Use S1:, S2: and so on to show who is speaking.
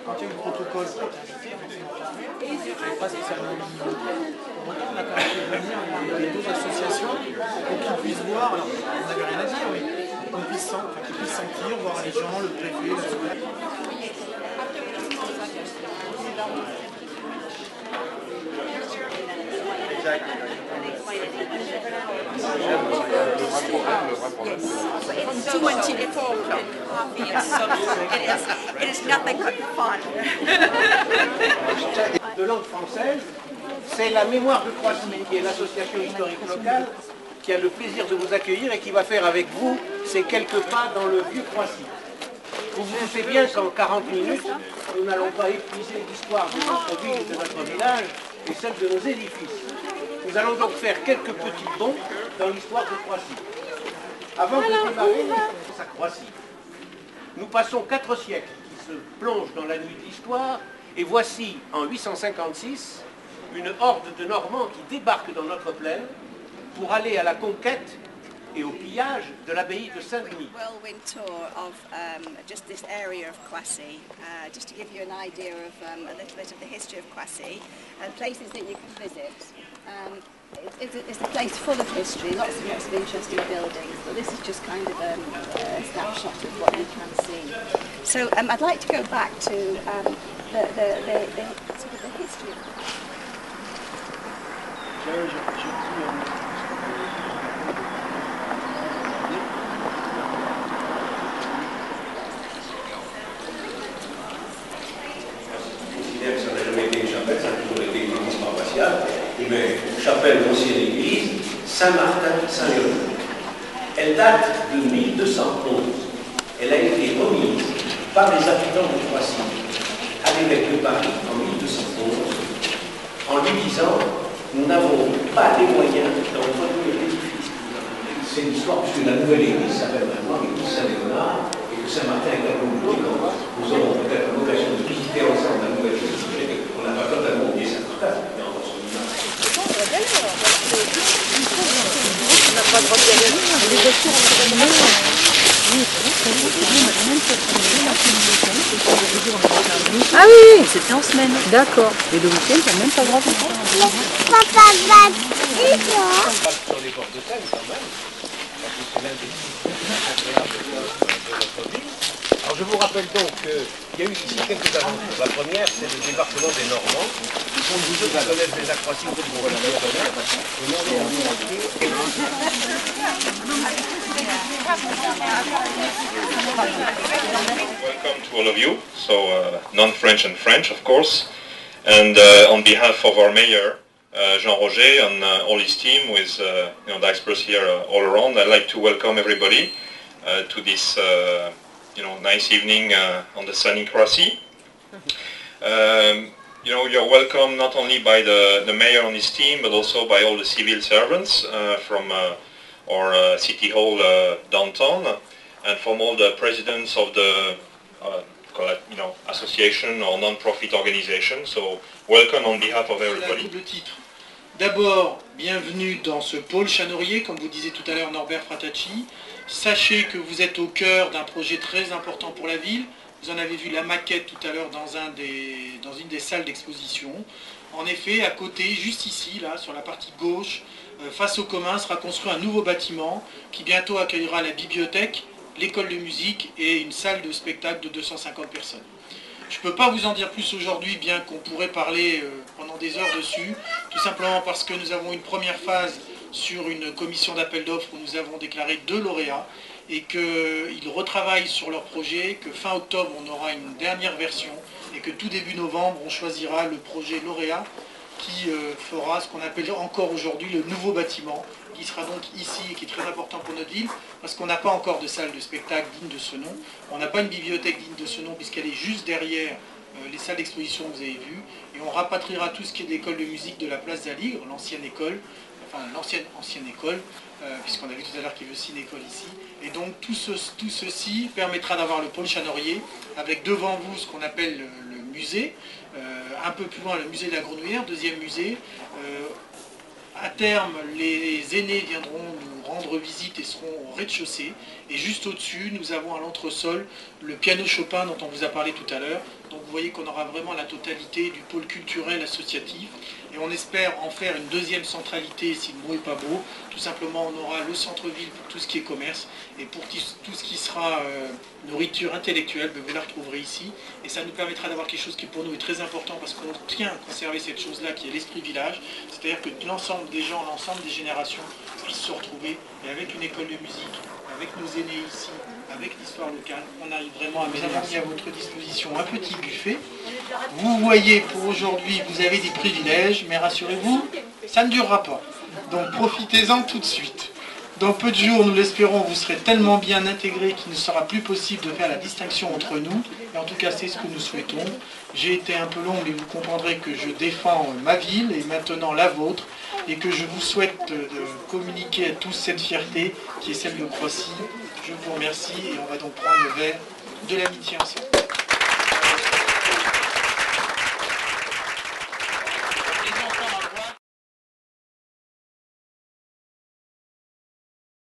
S1: quand il y a eu le protocole pour être invité, je ne savais pas spécialement le. On a quand même fait venir les deux associations pour qu'ils puissent voir, alors on n'avait rien à dire, mais qu'ils puissent sentir, voir les gens, le préfet, le sous-préfet.
S2: From 2 until 4 o'clock, coffee and such. It is nothing but fun.
S3: De langue française, c'est la Mémoire de Croissy, qui est l'association historique locale qui a le plaisir de vous accueillir et qui va faire avec vous ces quelques pas dans le vieux Croissy. Vous vous doutez bien qu'en 40 minutes, nous n'allons pas épuiser l'histoire de notre ville et de notre village et celle de nos édifices. Nous allons donc faire quelques petits bonds dans l'histoire de Croissy. Avant de démarrer à Croissy, nous passons 4 siècles qui se plongent dans la nuit de l'histoire, et voici, en 856, une horde de Normands qui débarquent dans notre plaine pour aller à la conquête et au pillage de l'abbaye de Saint-Denis.
S2: Whirlwind tour of just this area of Croissy, just to give you an idea of a little bit of the history of Croissy and places that you can visit. It's a place full of history, lots of interesting buildings, but this is just kind of a snapshot of what you can see. So I'd like to go back to the sort of the history of Croissy.
S3: Ça n'a jamais été une chapelle, ça a toujours été une église paroissiale. Et bien, chapelle d'ancienne église, Saint-Martin-Saint-Léon. Elle date de 1211. Elle a été remise par les habitants de Croissy à l'évêque de Paris en 1211, en lui disant « Nous n'avons pas les moyens d'entretenir l'édifice. » C'est l'histoire, puisque la nouvelle église s'appelle maintenant l'église Saint-Léonard, et que Saint-Martin est un peu oublié. Nous aurons peut-être l'occasion de visiter ensemble la nouvelle église. On n'a pas totalement oublié Saint-Martin, mais en son image.
S4: Ah oui, c'était en semaine. D'accord. Et le week-end, t'as même pas le droit de faire.
S3: Sur les bords de Seine, quand même, parce que c'est l'un des sites agréables de notre ville. Alors je vous rappelle donc qu'il y a eu ici quelques aventures. La première, c'est le débarquement des Normands. Pour vous deux qui connaissent les Croissy, vous devez le connaître.
S5: Welcome to all of you, so non-French and French, of course, and on behalf of our mayor, Jean Roger, and all his team with diasporas here all around, I'd like to welcome everybody to this nice evening on the sunny Croissy. You're welcome not only by the mayor and his team, but also by all the civil servants from our city hall downtown, and from all the presidents of the association or non-profit organization. So welcome on behalf of everybody.
S1: Double titre. D'abord, bienvenue dans ce pôle Chanorier, comme vous disait tout à l'heure Norbert Fratacci. Sachez que vous êtes au cœur d'un projet très important pour la ville. Vous en avez vu la maquette tout à l'heure dans une des salles d'exposition. En effet, à côté, juste ici, là, sur la partie gauche, face au commun, sera construit un nouveau bâtiment qui bientôt accueillera la bibliothèque, l'école de musique et une salle de spectacle de 250 personnes. Je ne peux pas vous en dire plus aujourd'hui, bien qu'on pourrait parler pendant des heures dessus, tout simplement parce que nous avons une première phase sur une commission d'appel d'offres où nous avons déclaré 2 lauréats et qu'ils retravaillent sur leur projet, que fin octobre on aura une dernière version et que tout début novembre on choisira le projet lauréat qui fera ce qu'on appelle encore aujourd'hui le nouveau bâtiment, qui sera donc ici et qui est très important pour notre ville, parce qu'on n'a pas encore de salle de spectacle digne de ce nom, on n'a pas une bibliothèque digne de ce nom, puisqu'elle est juste derrière les salles d'exposition que vous avez vues, et on rapatriera tout ce qui est d'école de musique de la place d'Aligre, l'ancienne école, enfin l'ancienne école, puisqu'on a vu tout à l'heure qu'il y avait aussi une école ici, et donc tout ceci permettra d'avoir le pôle Chanorier, avec devant vous ce qu'on appelle le musée, un peu plus loin le musée de la Grenouillère, deuxième musée. À terme, les aînés viendront nous rendre visite et seront au rez-de-chaussée. Et juste au-dessus, nous avons à l'entresol le piano Chopin dont on vous a parlé tout à l'heure. Donc vous voyez qu'on aura vraiment la totalité du pôle culturel associatif. Et on espère en faire une deuxième centralité si le mot n'est pas beau. Tout simplement, on aura le centre-ville pour tout ce qui est commerce. Et pour tout ce qui sera nourriture intellectuelle, vous la retrouverez ici. Et ça nous permettra d'avoir quelque chose qui pour nous est très important parce qu'on tient à conserver cette chose-là qui est l'esprit village. C'est-à-dire que l'ensemble des gens, l'ensemble des générations puissent se retrouver. Et avec une école de musique, avec nos aînés ici, avec l'histoire locale, on arrive vraiment à mettre à votre disposition un petit buffet. Vous voyez, pour aujourd'hui, vous avez des privilèges, mais rassurez-vous, ça ne durera pas. Donc profitez-en tout de suite. Dans peu de jours, nous l'espérons, vous serez tellement bien intégrés qu'il ne sera plus possible de faire la distinction entre nous. Et en tout cas, c'est ce que nous souhaitons. J'ai été un peu long, mais vous comprendrez que je défends ma ville et maintenant la vôtre. Et que je vous souhaite de communiquer à tous cette fierté qui est celle de Croissy. Je vous remercie et on va donc prendre le verre de l'amitié ensemble.